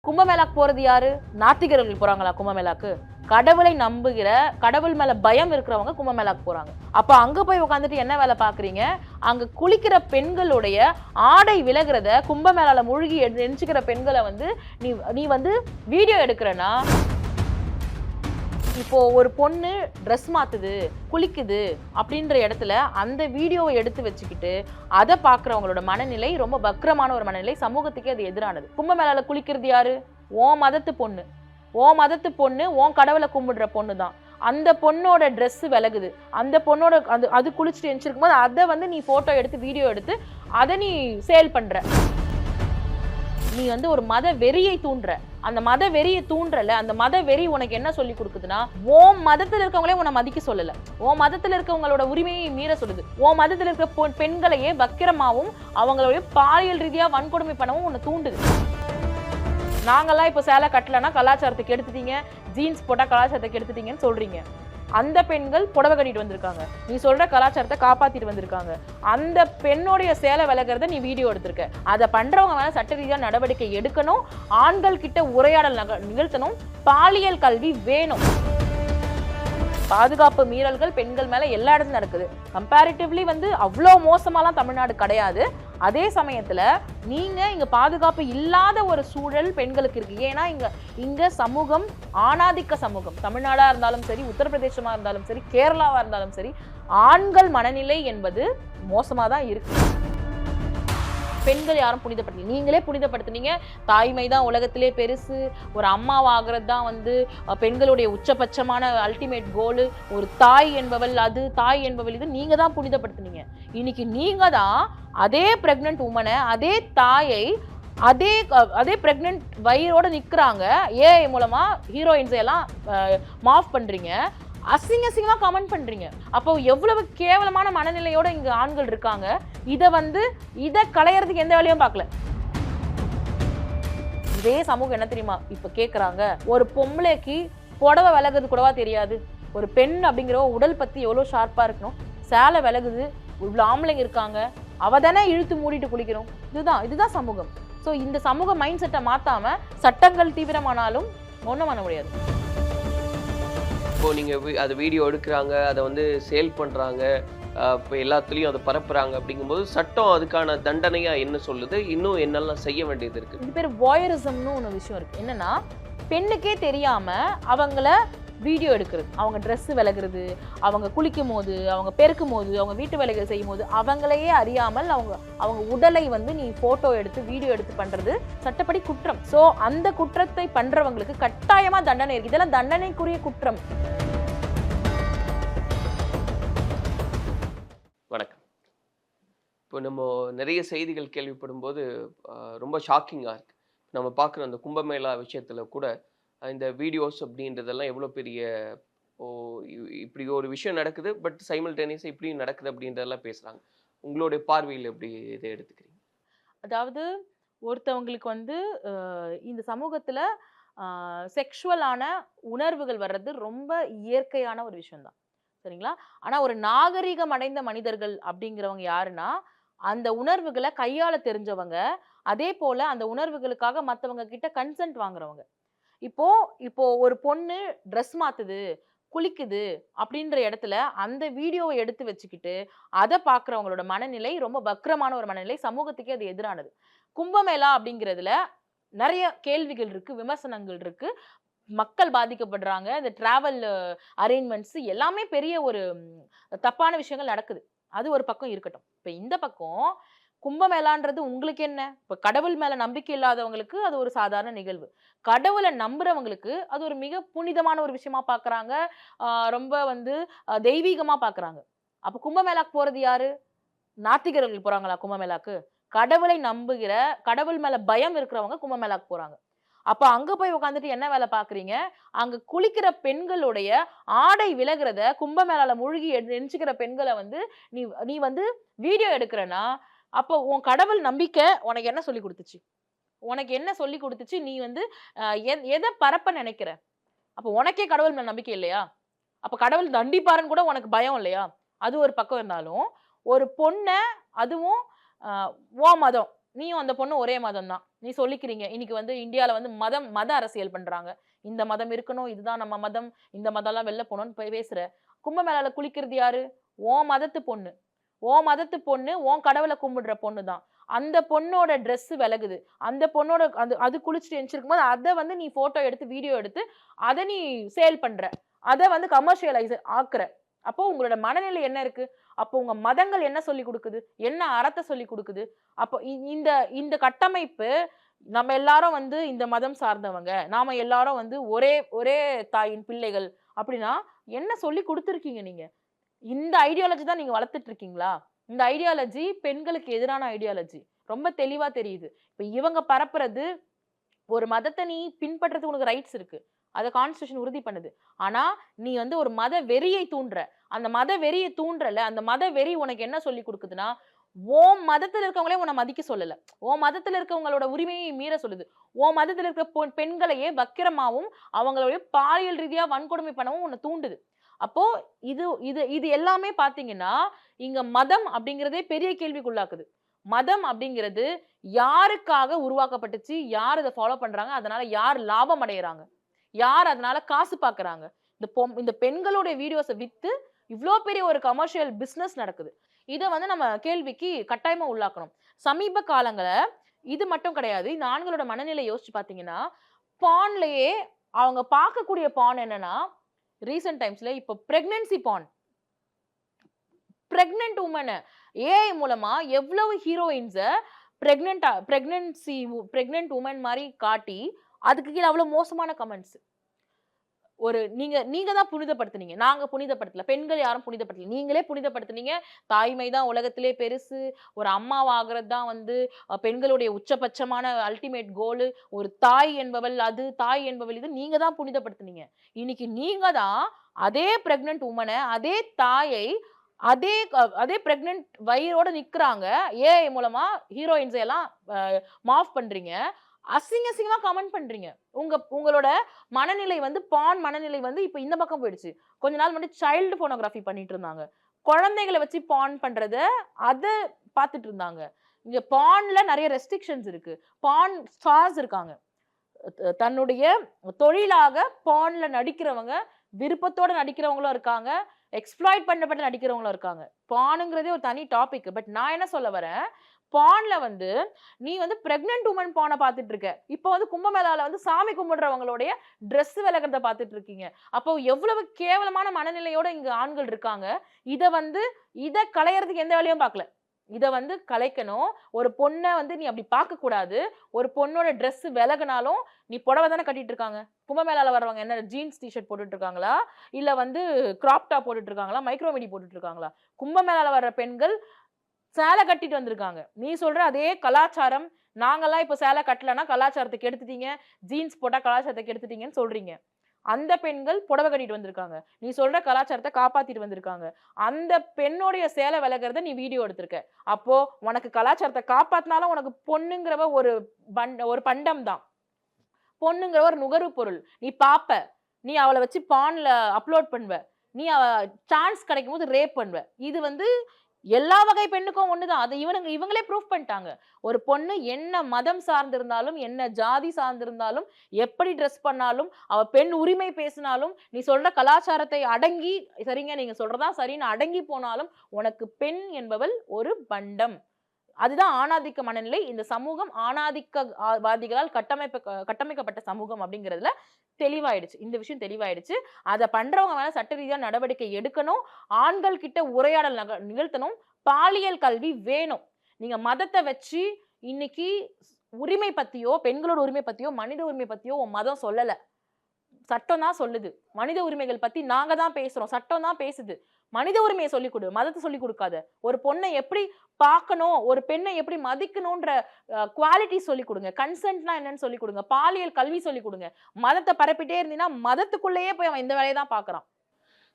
கும்பமேளாக்கு போறது யாரு? நாத்திகர்கள் போறாங்களா கும்பமேளாக்கு? கடவுளை நம்புகிற, கடவுள் மேல பயம் இருக்கிறவங்க கும்பமேளாக்கு போறாங்க. அப்ப அங்க போய் உட்கார்ந்துட்டு என்ன வேலை பார்க்குறீங்க? அங்க குளிக்கிற பெண்களுடைய ஆடை விலகுறத கும்பமேளால மூழ்கி எந்திரிக்கிற பெண்கள வந்து நீ வந்து வீடியோ எடுக்குறன்னா, இப்போ ஒரு பொண்ணு ட்ரெஸ் மாத்துது, குளிக்குது அப்படின்ற இடத்துல அந்த வீடியோவை எடுத்து வச்சுக்கிட்டு அதை பார்க்குறவங்களோட மனநிலை ரொம்ப வக்ரமான ஒரு மனநிலை. சமூகத்துக்கே அது எதிரானது. கும்பமேளால குளிக்கிறது யாரு? உன் மதத்து பொண்ணு. உன் மதத்து பொண்ணு, உன் கடவுளை கும்பிடுற பொண்ணு தான். அந்த பொண்ணோட ட்ரெஸ் விலகுது. அந்த பொண்ணோட அது குளிச்சுட்டு எந்திரிச்சிருக்கும் போது அதை வந்து நீ போட்டோ எடுத்து வீடியோ எடுத்து அதை நீ சேல் பண்ற. நீ வந்து ஒரு மத வெறியை தூண்டுற. அந்த மத வெறியை தூண்டுறல, அந்த மத வெறி உனக்கு என்ன சொல்லி கொடுக்குதுன்னா, உன் மதத்துல இருக்கவங்களே உன்னை மதிக்க சொல்லல. உன் மதத்துல இருக்கவங்களோட உரிமையை மீற சொல்லுது. உன் மதத்துல இருக்க பெண்களையே வக்கிரமாவும் அவங்களுடைய பாலியல் ரீதியா வன்கொடுமை பண்ணவும் உன்னை தூண்டுது. நாங்கெல்லாம் இப்ப சேலை கட்டலன்னா கலாச்சாரத்தை கெடுத்துட்டீங்க, ஜீன்ஸ் போட்டா கலாச்சாரத்தை கெடுத்துட்டீங்கன்னு சொல்றீங்க. அந்த பெண்கள் புடவை கட்டிட்டு வந்திருக்காங்க. நீ சொல்ற கலாச்சாரத்தை காப்பாத்திட்டு வந்திருக்காங்க. அந்த பெண்ணோடைய சேலை விலகிறத நீ வீடியோ எடுத்திருக்க. அதை பண்றவங்க மேல சட்ட ரீதியா நடவடிக்கை எடுக்கணும். ஆண்கள் கிட்ட உரையாடல் நிகழ்த்தணும். பாலியல் கல்வி வேணும். பாதுகாப்பு மீறல்கள் பெண்கள் மேல எல்லா இடத்துலயும் நடக்குது. கம்பேரிட்டிவ்லி வந்து அவ்வளோ மோசமாலாம் தமிழ்நாடு கிடையாது. அதே சமயத்துல நீங்க இங்க பாதுகாப்பு இல்லாத ஒரு சூழல் பெண்களுக்கு இருக்கு. ஏன்னா இங்க சமூகம் ஆணாதிக்க சமூகம். தமிழ்நாடா இருந்தாலும் சரி, உத்தரப்பிரதேசமா இருந்தாலும் சரி, கேரளாவா இருந்தாலும் சரி, ஆண்கள் மனநிலை என்பது மோசமா தான் இருக்கு. பெண்கள் யாரும் புனிதப்படுத்தி, நீங்களே புனிதப்படுத்துனீங்க. தாய்மை தான் உலகத்திலே பெருசு, ஒரு அம்மாவாகிறது தான் வந்து பெண்களுடைய உச்சபட்சமான அல்டிமேட் கோலு, ஒரு தாய் என்பவள் அது, தாய் என்பவள் இது, நீங்க தான் புனிதப்படுத்துனீங்க. இன்னைக்கு நீங்க தான் அதே பிரெக்னன்ட் உமனை, அதே தாயை, அதே பிரெக்னன்ட் வயிறோட நிக்கிறாங்க, ஏஐ மூலமா ஹீரோயின்ஸ் எல்லாம் மாஃப் பண்றீங்க, அசிங்கமா கமெண்ட் பண்றீங்க. அப்போ எவ்வளவு கேவலமான மனநிலையோட இங்க ஆண்கள் இருக்காங்க. இத களையறதுக்கு எந்த வேலையும் பார்க்கல. இதே சமூகம் என்ன தெரியுமா இப்ப கேக்குறாங்க, ஒரு பொம்பளைக்கு புடவை விலகுது கூடவா தெரியாது? ஒரு பெண் அப்படிங்கிற உடல் பத்தி எவ்வளவு ஷார்ப்பா இருக்கணும். சேலை விலகுது, இவ்வளவு ஆம்பளைங்க இருக்காங்க, அவ தானே இழுத்து மூடிட்டு குளிக்கணும். இதுதான் சமூகம். சோ இந்த சமூக மைண்ட் செட்டை மாத்தாம சட்டங்கள் தீவிரமானாலும் ஒண்ணும் பண்ண முடியாது. இப்போ நீங்க அது வீடியோ எடுக்கிறாங்க, அதை வந்து சேல் பண்றாங்க, இப்போ எல்லாத்துலேயும் அதை பரப்புறாங்க அப்படிங்கும்போது சட்டம் அதுக்கான தண்டனையா என்ன சொல்லுது? இன்னும் என்னெல்லாம் செய்ய வேண்டியது இருக்கு? இது பேர் வாயரிசம்னு ஒரு விஷயம் இருக்கு. என்னன்னா, பெண்ணுக்கே தெரியாம அவங்கள வீடியோ எடுக்கிறது, அவங்க ட்ரெஸ் விலகுறது, அவங்க குளிக்கும் போது, அவங்க பெருக்கும் போது, அவங்க வீட்டு வேலைகள் செய்யும் போது அவங்களையே அறியாமல் அவங்க உடலை வந்து நீ போட்டோ எடுத்து வீடியோ எடுத்து பண்றது சட்டப்படி குற்றம். சோ அந்த குற்றத்தை பண்றவங்களுக்கு கட்டாயமா தண்டனை இருக்கு. இதெல்லாம் தண்டனைக்குரிய குற்றம். வணக்கம். இப்போ நம்ம நிறைய செய்திகள் கேள்விப்படும் போது ரொம்ப ஷாக்கிங்காக இருக்கு. நம்ம பார்க்குற அந்த கும்பமேளா விஷயத்துல கூட இந்த வீடியோஸ் அப்படின்றதெல்லாம் எவ்வளோ பெரிய இப்படி ஒரு விஷயம் நடக்குது, பட் சைமல்டேனியஸாக இப்படியும் நடக்குது அப்படின்றதெல்லாம் பேசுகிறாங்க. உங்களுடைய பார்வையில் எப்படி இதை எடுத்துக்கிறீங்க? அதாவது ஒருத்தவங்களுக்கு வந்து இந்த சமூகத்துல செக்ஷுவலான உணர்வுகள் வர்றது ரொம்ப இயற்கையான ஒரு விஷயம் தான். சரிங்களா? ஆனா ஒரு நாகரீகம் அடைந்த மனிதர்கள் அப்படிங்கிறவங்க யாருன்னா, அந்த உணர்வுகளை கையாள தெரிஞ்சவங்க, அதே போல அந்த உணர்வுகளுக்காக மத்தவங்க கிட்ட கன்சென்ட் வாங்குறவங்க. இப்போ ஒரு பொண்ணு ட்ரெஸ் மாத்துது, குளிக்குது அப்படின்ற இடத்துல அந்த வீடியோவை எடுத்து வச்சுக்கிட்டு அதை பார்க்குறவங்களோட மனநிலை ரொம்ப வக்ரமான ஒரு மனநிலை. சமூகத்துக்கே அது எதிரானது. கும்பமேளா அப்படிங்கிறதுல நிறைய கேள்விகள் இருக்கு, விமர்சனங்கள் இருக்கு. மக்கள் பாதிக்கப்படுறாங்க. இந்த டிராவல் அரேஞ்ச்மெண்ட்ஸ் எல்லாமே பெரிய ஒரு தப்பான விஷயங்கள் நடக்குது. அது ஒரு பக்கம் இருக்கட்டும். இப்ப இந்த பக்கம் கும்பமேளான்றது உங்களுக்கு என்ன? இப்ப கடவுள் மேல நம்பிக்கை இல்லாதவங்களுக்கு அது ஒரு சாதாரண நிகழ்வு. கடவுளை நம்புறவங்களுக்கு அது ஒரு மிக புனிதமான ஒரு விஷயமா பார்க்குறாங்க. ரொம்ப வந்து தெய்வீகமா பார்க்குறாங்க. அப்ப கும்பமேளாக்கு போறது யாரு? நாத்திகர்கள் போறாங்களா கும்பமேளாக்கு? கடவுளை நம்புகிற, கடவுள் மேல பயம் இருக்கிறவங்க கும்பமேளாக்கு போறாங்க. அப்ப அங்க போய் உட்கார்ந்துட்டு என்ன வேலை பார்க்குறீங்க? அங்க குளிக்கிற பெண்களுடைய ஆடை விலகுறத கும்பமேளால மூழ்கி எந்திரிக்கிற பெண்கள வந்து நீ நீ வந்து வீடியோ எடுக்குறன்னா, அப்போ உன் கடவுள் நம்பிக்கை உனக்கு என்ன சொல்லிக் குடுத்துச்சு? உனக்கு என்ன சொல்லிக் குடுத்துச்சு? நீ வந்து எத பரப்ப நினைக்கிற? அப்ப உனக்கே கடவுள் மேல நம்பிக்கை இல்லையா? அப்ப கடவுள் தண்டிப்பாருன்னு கூட உனக்கு பயம் இல்லையா? அது ஒரு பக்கம் இருந்தாலும், ஒரு பொண்ண அதுவும் உன் மதம். நீயும் அந்த பொண்ணு ஒரே மதம் தான். நீ சொல்லிக்கிறீங்க. இன்னைக்கு வந்து இந்தியால வந்து மத அரசியல் பண்றாங்க. இந்த மதம் இருக்கணும். இதுதான் நம்ம மதம். இந்த மதம்லாம் வெளில போணும்னு பேசுற. கும்பமேளால குளிக்கிறது யாரு? உன் மதத்து பொண்ணு. உன் மதத்து பொண்ணு, உன் கடவுள கும்பிடுற பொண்ணு தான். அந்த பொண்ணோட ட்ரெஸ் விலகுது. அந்த பொண்ணோட அது குளிச்சுட்டு எந்திச்சிருக்கும்போது, அத வந்து நீ ஃபோட்டோ எடுத்து, வீடியோ எடுத்து, அத நீ சேல் பண்ற. அத வந்து கமர்ஷியலைஸ் ஆக்குற. அப்போ உங்களோட மனநிலை என்ன இருக்கு? அப்போ உங்க மதங்கள் என்ன சொல்லிக் குடுக்குது? என்ன அறத்த சொல்லிக் குடுக்குது? அப்போ இந்த இந்த கட்டமைப்பு நம்ம எல்லாரும் வந்து இந்த மதம் சார்ந்தவங்க. நாம எல்லாரும் வந்து ஒரே ஒரே தாயின் பிள்ளைகள். அப்படின்னா, என்ன சொல்லிக் குடுத்துருக்கீங்க நீங்க? இந்த ஐடியாலஜி தான் நீங்க வளர்த்துட்டு இருக்கீங்களா? இந்த ஐடியாலஜி பெண்களுக்கு எதிரான ஐடியாலஜி. ரொம்ப தெளிவா தெரியுது. இப்ப இவங்க பரப்புறது ஒரு மதத்த நீ பின்பற்றதுக்கு உனக்கு ரைட்ஸ் இருக்கு. அத கான்ஸ்டிடியூஷன் உறுதி பண்ணுது. ஆனா, நீ வந்து ஒரு மத வெறியை தூண்டுற. அந்த மத வெறிய தூண்டுறல, அந்த மத வெறி உனக்கு என்ன சொல்லிக் குடுக்குதுன்னா, உன் மதத்துல இருக்கவங்களே உன்ன மதிக்க சொல்லல. உன் மதத்துல இருக்கவங்களோட உரிமையை மீற சொல்லுது. உன் மதத்துல இருக்க பெண்களையே வக்கிரமாவும், அவங்களுடைய பாலியல் ரீதியா வன்கொடுமை பண்ணவும் உன்ன தூண்டுது. அப்போ இது இது இது எல்லாமே பார்த்தீங்கன்னா, இங்க மதம் அப்படிங்கிறதே பெரிய கேள்விக்குள்ளாக்குது. மதம் அப்படிங்கிறது யாருக்காக உருவாக்கப்பட்டுச்சு? யார் இத ஃபாலோ பண்றாங்க? அதனால யார் லாபம் அடையறாங்க? யார் அதனால காசு பார்க்குறாங்க? இந்த பெண்களுடைய வீடியோஸ வித்து இவ்ளோ பெரிய ஒரு கமர்ஷியல் பிசினஸ் நடக்குது. இத வந்து நம்ம கேள்விக்கு கட்டாயமா உள்ளாக்கணும். சமீப காலங்கள்ல இது மட்டும் கிடையாது. இந்த ஆண்களோட மனநிலை யோசிச்சு பார்த்தீங்கன்னா, பான்லயே அவங்க பார்க்கக்கூடிய பான் என்னன்னா, ரீசென்ட் டைம்ஸ்ல இப்ப பிரெக்னன்சி பான். பிரெக்னன்ட் வுமன ஏஐ மூலமா எவ்வளவு ஹீரோயின்ஸ பிரெக்னன்ட் வுமன் மாரி காட்டி, அதுக்கு கீழ அவ்ளோ மோசமான கமெண்ட்ஸ். நீங்க நீங்க தான் புனிதப்படுத்துனீங்க. நாங்க புனிதப்படுத்தல. பெண்கள் யாரும் புனிதப்படுத்தல. நீங்களே புனிதப்படுத்துனீங்க. தாய்மை தான் உலகத்திலே பெருசு. ஒரு அம்மாவாகுறது தான் வந்து பெண்களுடைய உச்சபட்சமான அல்டிமேட் கோலு. ஒரு தாய் என்பவள் அது, தாய் என்பவள் இது. நீங்க தான் புனிதப்படுத்துனீங்க. இன்னைக்கு நீங்க தான் அதே பிரெக்னன்ட் வுமன, அதே தாயை, அதே பிரெக்னன்ட் வயிறோட நிக்கிறாங்க. ஏஐ மூலமா ஹீரோயின்ஸ் எல்லாம் மார்ஃப் பண்றீங்க. அசிங்கமா கமெண்ட் பண்றீங்க. உங்களோட மனநிலை வந்து மனநிலை வந்து இப்ப இந்த பக்கம் போயிடுச்சு. கொஞ்ச நாள் முன்னாடி சைல்ட் போனோகிராஃபி பண்ணிட்டு இருந்தாங்க. குழந்தைகள வச்சு பண்றத அத பார்த்துட்டு இருந்தாங்க. இங்க பான்ல நெறைய ரெஸ்ட்ரிக்ஷன்ஸ் இருக்கு. ஸ்டார்ஸ் இருக்காங்க. தன்னுடைய தொழிலாக பான்ல நடிக்கிறவங்க, விருப்பத்தோட நடிக்கிறவங்களும் இருக்காங்க. எக்ஸ்ப்ளாய்ட் பண்ணப்பட்டு நடிக்கிறவங்களும் இருக்காங்க. பானுங்கிறதே ஒரு தனி டாபிக். பட் நான் என்ன சொல்ல வரேன், பான்ல வந்து நீ வந்து பிரெக்னன்ட் வுமன் பான பார்த்துட்டு இருக்க. இப்போ வந்து கும்பமேளால வந்து சாமி கும்பிடுறவங்களுடைய டிரெஸ் விலகுறத பார்த்துட்டு இருக்கீங்க. அப்போ எவ்வளவு கேவலமான மனநிலையோட இங்க ஆண்கள் இருக்காங்க. இத களையறதுக்கு எந்த வேலையும் பார்க்கல. இத வந்து கலைக்கணும். ஒரு பொண்ண வந்து நீ அப்படி பார்க்கக்கூடாது. ஒரு பொண்ணோட ட்ரெஸ் விலகுனாலும், நீ புடவ தானே கட்டிட்டு இருக்காங்க. கும்பமேளால வர்றவங்க என்ன ஜீன்ஸ் டீ ஷர்ட் போட்டுட்டு இருக்காங்களா? இல்ல வந்து கிராப் டாப் போட்டுட்டு இருக்காங்களா? மைக்ரோ மிடி போட்டுட்டு இருக்காங்களா? கும்பமேளால வர்ற பெண்கள் சேலை கட்டிட்டு வந்திருக்காங்க. நீ சொல்ற அதே கலாச்சாரம், நாங்கலாம் இப்ப சேலை கட்டலன்னா கலாச்சாரத்த கெடுத்துட்டீங்க. ஜீன்ஸ் போட்டா கலாச்சாரத்த கெடுத்துட்டீங்கன்னு சொல்றீங்க. அந்த பெண்கள் புடவை கட்டிட்டு வந்திருக்காங்க. நீ சொல்ற கலாச்சாரத்த காப்பாத்திட்டு வந்திருக்காங்க. அந்த பெண்ணோடைய சேலை விலகுறத நீ வீடியோ எடுத்திருக்க. அப்போ உனக்கு கலாச்சாரத்த காப்பாத்துனாலும் உனக்கு பொண்ணுங்கிறவ ஒரு பண்டம் தான். பொண்ணுங்கிற ஒரு நுகர்வு பொருள். நீ பாப்ப. நீ அவள வச்சு பான்ல அப்லோட் பண்ணுவ. நீ சான்ஸ் கிடைக்கும்போது ரேப் பண்ணுவ. இது வந்து எல்லா வகை பெண்ணுக்கும் ஒண்ணுதான். அது இவங்களே ப்ரூஃப் பண்ணிட்டாங்க. ஒரு பொண்ணு என்ன மதம் சார்ந்திருந்தாலும், என்ன ஜாதி சார்ந்திருந்தாலும், எப்படி டிரெஸ் பண்ணாலும், அவ பெண் உரிமை பேசினாலும், நீ சொல்ற கலாச்சாரத்தை அடங்கி, சரிங்க நீங்க சொல்றது தான் சரின்னு அடங்கி போனாலும், உனக்கு பெண் என்பவள் ஒரு பண்டம். அதுதான் ஆணாதிக்க மனநிலை. இந்த சமூகம் ஆணாதிக்க வாதிகளால் கட்டமைக்கப்பட்ட சமூகம் அப்படிங்கிறதுல தெளிவாயிடுச்சு. இந்த விஷயம் தெளிவாயிடுச்சு. அத பண்றவங்க மேல சட்ட ரீதியா நடவடிக்கை எடுக்கணும். ஆண்கள் கிட்ட உரையாடல் நிகழ்த்தணும். பாலியல் கல்வி வேணும். நீங்க மதத்த வச்சு இன்னைக்கு உரிமை பத்தியோ, பெண்களோட உரிமை பத்தியோ, மனித உரிமை பத்தியோ உன் மதம் சொல்லல. சட்டம் தான் சொல்லுது. மனித உரிமைகள் பத்தி நாங்க தான் பேசுறோம். சட்டம் தான் பேசுது. மனித உரிமைய சொல்லிக் குடு. மதத்த சொல்லிக் குடுக்காத. ஒரு பொண்ண எப்படி பார்க்கணும், ஒரு பெண்ண எப்படி மதிக்கணும்ன்ற குவாலிட்டி சொல்லிக் குடுங்க. கன்சென்ட்னா என்னன்னு சொல்லிக் குடுங்க. பாலியல் கல்வி சொல்லிக் குடுங்க. மதத்த பரப்பிட்டே இருந்தீன்னா, மதத்துக்குள்ளேயே போய் அவன் இந்த வேலைய தான் பார்க்குறான்.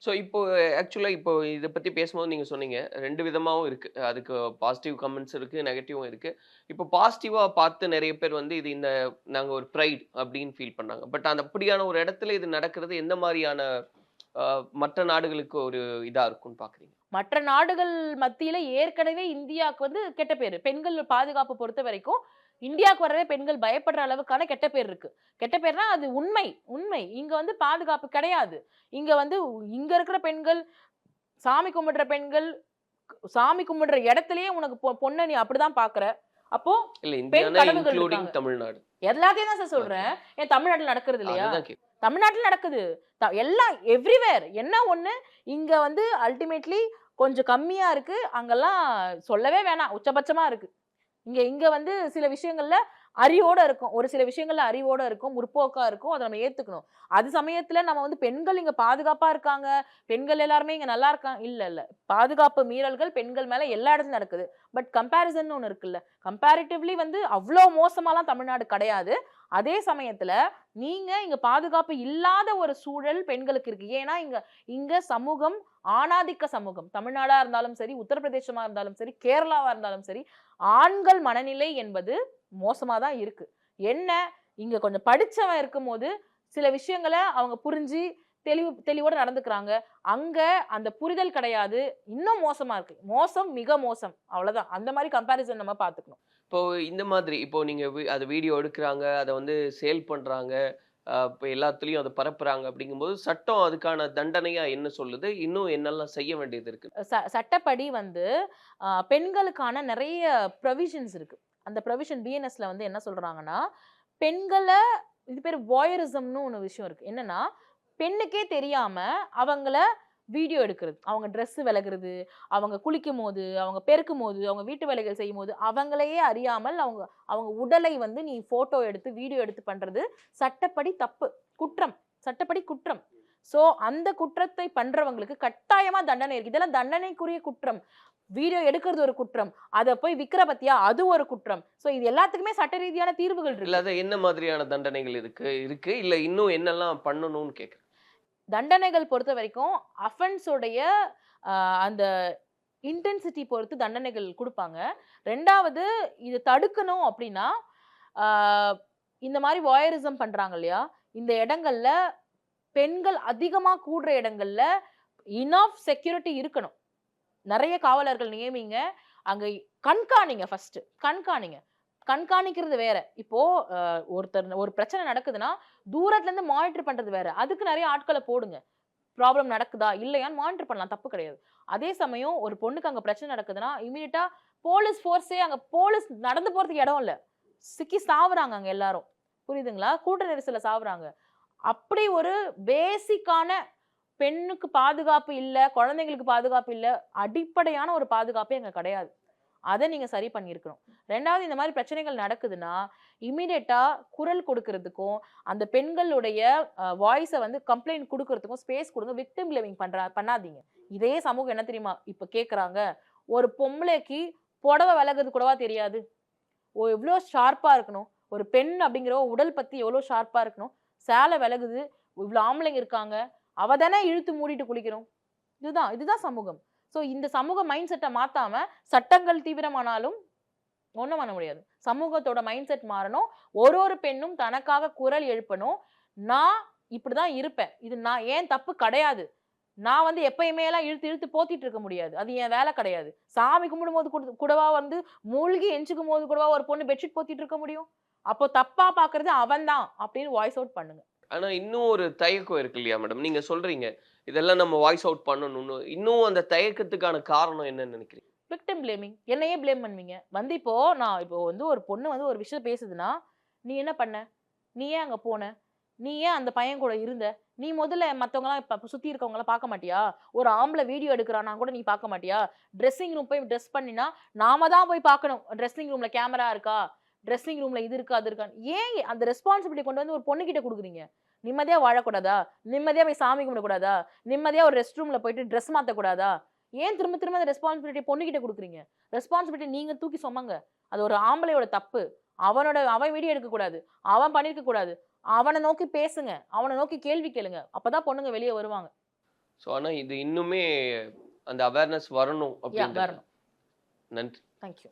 ஸோ இப்போ ஆக்சுவலா இப்போ இத பத்தி பேசும்போது நீங்க சொன்னீங்க. 2 விதமாவும் இருக்கு. அதுக்கு பாசிட்டிவ் கமெண்ட்ஸ் இருக்கு, நெகட்டிவும் இருக்கு. இப்போ பாசிட்டிவா பார்த்து நெறைய பேர் வந்து நாங்க ஒரு பிரைட் அப்படின்னு ஃபீல் பண்ணாங்க. பட் அந்த அப்படியான ஒரு இடத்துல இது நடக்கிறது எந்த மாரியான மற்ற நாடுகளுக்கு ஒரு இதா இருக்கும்னு பார்க்குறீங்க? மற்ற நாடுகள் மத்தியில ஏற்கனவே இந்தியாவுக்கு வந்து கெட்ட பேரு. பெண்கள் பாதுகாப்பு பொறுத்த வரைக்கும், இந்தியாவுக்கு வரவே பெண்கள் பயப்படுற அளவுக்கான கெட்ட பேர் இருக்கு. கெட்ட பேர்னா அது உண்மை, உண்மை. இங்க வந்து பாதுகாப்பு கிடையாது. இங்க வந்து இங்க இருக்கிற பெண்கள், சாமி கும்பிடுற பெண்கள், சாமி கும்பிடுற இடத்திலேயே உனக்கு பொண்ண நீ அப்படிதான் பார்க்குற. அப்போ இல்ல பெண் இந்தியானா கடவுள்கள் இன்க்ளூடிங் இருக்காங்க. தமிழ்நாடு. எல்லாத்தையும் தான் சார் ஓகே. சொல்றேன். ஏன் தமிழ்நாட்டுல நடக்கிறது இல்லையா? அதுதான் தமிழ்நாட்டுல நடக்குது. எல்லாம் எவ்ரிவேர். என்ன ஒண்ணு, இங்க வந்து அல்டிமேட்லி கொஞ்சம் கம்மியா இருக்கு. அங்கலாம் சொல்லவே வேணாம். உச்சபட்சமா இருக்கு. இங்க இங்க வந்து சில விஷயங்கள்ல அறிவோட இருக்கும். ஒரு சில விஷயங்கள்ல அறிவோட இருக்கும். முற்போக்கா இருக்கும். அத நம்ம ஏத்துக்கணும். அது சமயத்துல நம்ம வந்து பெண்கள் இங்க பாதுகாப்பா இருக்காங்க. பெண்கள் எல்லாருமே இங்க நல்லா இருக்காங்க. இல்ல, இல்ல. பாதுகாப்பு மீறல்கள் பெண்கள் மேல எல்லா இடத்துலயும் நடக்குது. பட் கம்பேரிசன் ஒண்ணு இருக்குல்ல. கம்பேரிட்டிவ்லி வந்து அவ்ளோ மோசமாலாம் தமிழ்நாடு கிடையாது. அதே சமயத்துல நீங்க இங்க பாதுகாப்பு இல்லாத ஒரு சூழல் பெண்களுக்கு இருக்கு. ஏன்னா இங்க இங்க சமூகம் ஆணாதிக்க சமூகம். தமிழ்நாடா இருந்தாலும் சரி, உத்தரப்பிரதேசமா இருந்தாலும் சரி, கேரளாவா இருந்தாலும் சரி, ஆண்கள் மனநிலை என்பது மோசமா தான் இருக்கு. என்ன, இங்க கொஞ்சம் படிச்சவன் இருக்கும்போது, சில விஷயங்கள அவங்க புரிஞ்சு, தெளிவோட நடந்துக்கிறாங்க. அங்க அந்த புரிதல் கிடையாது. இன்னும் மோசமா இருக்கு. மோசம், மிக மோசம். அவ்வளதான். அந்த மாரி கம்பேரிசன் நம்ம பார்த்துக்கணும். இப்போ இந்த மாதிரி இப்போ நீங்க அத வீடியோ எடுக்குறாங்க, அத வந்து சேல் பண்றாங்க. இப்ப எல்லாத்துலயும் அத பரப்புறாங்க அப்படிங்கும்போது, சட்டம் அதுக்கான தண்டனையா என்ன சொல்லுது? இன்னும் என்னெல்லாம் செய்ய வேண்டியது இருக்கு? சட்டப்படி வந்து பெண்களுக்கான நெறைய ப்ரொவிஷன்ஸ் இருக்கு. அந்த ப்ரொவிஷன் பிஎன்எஸ்ல வந்து என்ன சொல்றாங்கன்னா, பெண்கள இது பேரு வாயரிசம்னு ஒண்ணு விஷயம் இருக்கு. என்னன்னா, பெண்ணுக்கே தெரியாம அவங்கள வீடியோ எடுக்கிறது. அவங்க ட்ரெஸ் விலகுறது, அவங்க குளிக்கும்போது, அவங்க பெருக்கும்போது, அவங்க வீட்டு வேலைகள் செய்யும்போது, அவங்களையே அறியாமல் அவங்க அவங்க உடலை வந்து நீ ஃபோட்டோ எடுத்து, வீடியோ எடுத்து பண்றது சட்டப்படி தப்பு. குற்றம். சட்டப்படி குற்றம். சோ, அந்த குற்றத்தை பண்றவங்களுக்கு கட்டாயமா தண்டனை இருக்கு. இதெல்லாம் தண்டனைக்குரிய குற்றம். வீடியோ எடுக்கிறது ஒரு குற்றம். அத போய் விக்கிற பாத்தியா? அது ஒரு குற்றம். சோ, இது எல்லாத்துக்குமே சட்ட ரீதியான தீர்வுகள் இல்ல இருக்கு. அதான் என்ன மாதிரியான தண்டனைகள் இருக்கு? இல்ல இன்னும் என்னெல்லாம் பண்ணணும்னு கேட்கிறேன். தண்டனைகள் பொறுத்தவரைக்கும் அஃபென்ஸ் உடைய அ அந்த இன்டென்சிட்டி பொறுத்து தண்டனைகள் குடுப்பாங்க. 2வது இத தடுக்கணும் அப்டின்னா, ஆ இந்த மாரி வாயரிசம் பண்றாங்க இல்லையா? இந்த இடங்கள்ல பெண்கள் அதிகமா கூடுற இடங்கள்ல இனஃப் செக்யூரிட்டி இருக்கணும். நெறைய காவலர்கள் நியமிங்க. அங்க கண்காணிங்க ஃபர்ஸ்ட்டு. கண்காணிங்க. கண்காணிக்கிறது வேற. இப்போ ஒரு பிரச்சனை நடக்குதுன்னா, தூரத்துல இருந்து மானிட்டர் பண்றது வேற. அதுக்கு நெறைய ஆட்கள போடுங்க. ப்ராப்ளம் நடக்குதா? இல்லையான்னு மானிட்டர் பண்ணலாம். தப்பு கிடையாது. அதே சமயம் ஒரு பொண்ணுக்கு அங்க பிரச்சனை நடக்குதுன்னா, இம்மீடியட்டா போலீஸ் ஃபோர்ஸே அங்க போலீஸ் நடந்து போறதுக்கு இடம் இல்ல. சிக்கி சாவுறாங்க அங்க எல்லாரும். புரியுதுங்களா? கூட்ட நெரிசல்ல சாவுறாங்க. அப்படி ஒரு பேசிக்கான பெண்ணுக்கு பாதுகாப்பு இல்ல, குழந்தைங்களுக்கு பாதுகாப்பு இல்ல, அடிப்படையான ஒரு பாதுகாப்பே அங்க கிடையாது. அத நீங்க சரி பண்ணியிருக்கணும். 2வது இந்த மாரி பிரச்சனைகள் நடக்குதுன்னா, இம்மீடியட்டா குரல் கொடுக்கிறதுக்கும், அந்த பெண்களுடைய வாய்ஸ வந்து கம்ப்ளைண்ட் குடுக்குறதுக்கும் ஸ்பேஸ் குடுங்க. விக்டிம் பிளேமிங் பண்ணாதீங்க. இதே சமூகம் என்ன தெரியுமா இப்ப கேட்கறாங்க? ஒரு பொம்பளைக்கு புடவ விலகுறது கூடவா தெரியாது? எவ்ளோ ஷார்ப்பா இருக்கணும்? ஒரு பெண் அப்படிங்கிறவ உடல் பத்தி எவ்ளோ ஷார்ப்பா இருக்கணும்? சேலை விலகுது, இவ்ளோ ஆம்பளைங்க இருக்காங்க. அவ தானே இழுத்து மூடிட்டு குளிக்கணும். இதுதான் சமூகம். சோ இந்த சமூக மைண்ட் செட்ட மாத்தாம, சட்டங்கள் தீவிரமானாலும் ஒண்ணும் பண்ண முடியாது. சமூகத்தோட மைண்ட் செட் மாறணும். ஒரு பெண்ணும் தனக்காக குரல் எழுப்பணும். நான் இப்படிதான் இருப்பேன். இது ஏன் தப்பு கிடையாது. நான் வந்து எப்பயுமேலாம் இழுத்து இழுத்து போத்திட்டு இருக்க முடியாது. அது என் வேலை கிடையாது. சாமி கும்பிடும்போது கூடவா வந்து மூழ்கி எந்திரிக்கும்போது கூடவா ஒரு பொண்ணு பெட்ஷீட் போத்திட்டு இருக்க முடியும்? அப்போ தப்பா பார்க்கிறது அவன் தான் அப்படின்னு வாய்ஸ் அவுட் பண்ணுங்க. ஆனா இன்னும் ஒரு தயக்கம் இருக்கு இல்லையா மேடம்? நீங்க சொல்றீங்க, இதெல்லாம் நம்ம வாய்ஸ் அவுட் பண்ணணும்னு. இன்னும் அந்த தயக்கத்துக்கான காரணம் என்னன்னு நினைக்கிறீங்க? Victim blaming. என்னையே பிளேம் பண்ணுவீங்க. வந்து இப்போ நான் இப்போ வந்து ஒரு பொண்ணு வந்து ஒரு விஷயம் பேசுதுன்னா, "நீ என்ன பண்ண? நீ ஏன் அங்க போன? நீ ஏன் அந்த பையன் கூட இருந்த? நீ முதல்ல மத்தவங்கலாம் இப்ப சுத்தி இருக்கவங்கலாம் பார்க்க மாட்டியா? ஒரு ஆம்பள வீடியோ எடுக்குறான்னா கூட நீ பார்க்க மாட்டியா? ட்ரெஸ்ஸிங் ரூம் போய் ட்ரெஸ் பண்ணினா, நாம தான் போய் பார்க்கணும். ட்ரெஸ்ஸிங் ரூம்ல கேமரா இருக்கா? ட்ரெஸ்ஸிங் ரூம்ல இது இருக்கா? அது இருக்கான்னு. ஏன் அந்த ரெஸ்பான்சிபிலிட்டி கொண்டு வந்து ஒரு பொண்ணுகிட்ட குடுக்குறீங்க? நிம்மதியா வாழக்கூடாதா? நிம்மதியா போய் சாமி கும்பிடக்கூடாதா? நிம்மதியா ஒரு ரெஸ்ட் ரூம்ல போயிட்டு ட்ரெஸ் மாத்தக்கூடாதா? ஏன் திரும்ப திரும்ப அந்த ரெஸ்பான்சிபிலிட்டிய பொண்ணுகிட்ட குடுக்குறீங்க? ரெஸ்பான்சிபிலிட்டி நீங்க தூக்கி சுமங்க. அது ஒரு ஆம்பளையோட தப்பு. அவன் வீடியோ எடுக்கக்கூடாது. அவன் பண்ணியிருக்க கூடாது. அவன நோக்கி பேசுங்க. அவன நோக்கி கேள்வி கேளுங்க. அப்பதான் பொண்ணுங்க வெளிய வருவாங்க. ஆனா இது இன்னுமே அந்த அவேர்னஸ் வரணும் அப்படின்றது. வரணும். நன்றி. Thank you.